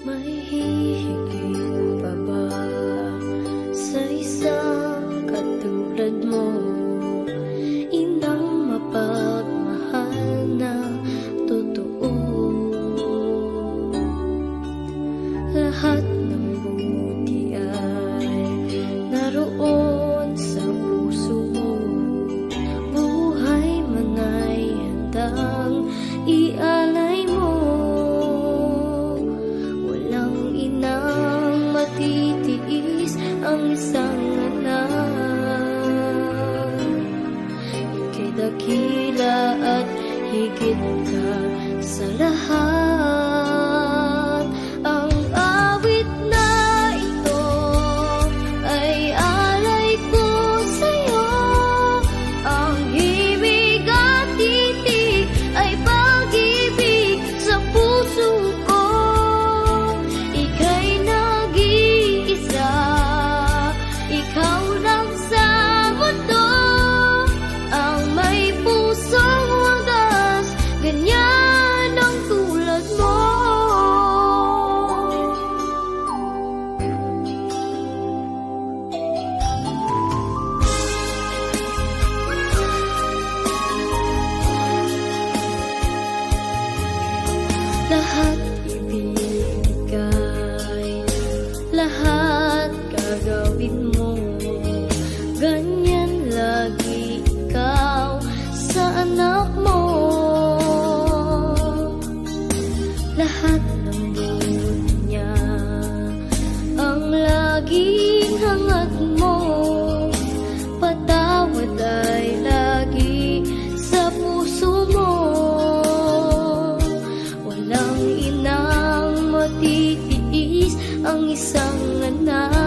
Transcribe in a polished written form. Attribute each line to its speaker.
Speaker 1: May hihigit pa ba sa isang katulad mo? Inang mapagmahal na totoo. Lahat ng buti ay naroon sa puso mo. Buhay man ay handang ialay mo. Walang inang matitiis ang isang anak. Ika'y dakila at higit ka sa lahat. Ang awit na ito ay alay ko sa'yo. Ang himig at titig ay pag-ibig sa puso ko. Ika'y nag-iisa, ikaw lang sa mundo. Ang may pusong wagas, ganyan ang tulad mo. Lahat ibinigay, lahat gagawin mo. Ganyan lagi ikaw sa anak mo. Lahat ng buhay niya ang laging hangat mo. Patawad ay lagi sa puso mo. Walang inang matitiis ang isang anak.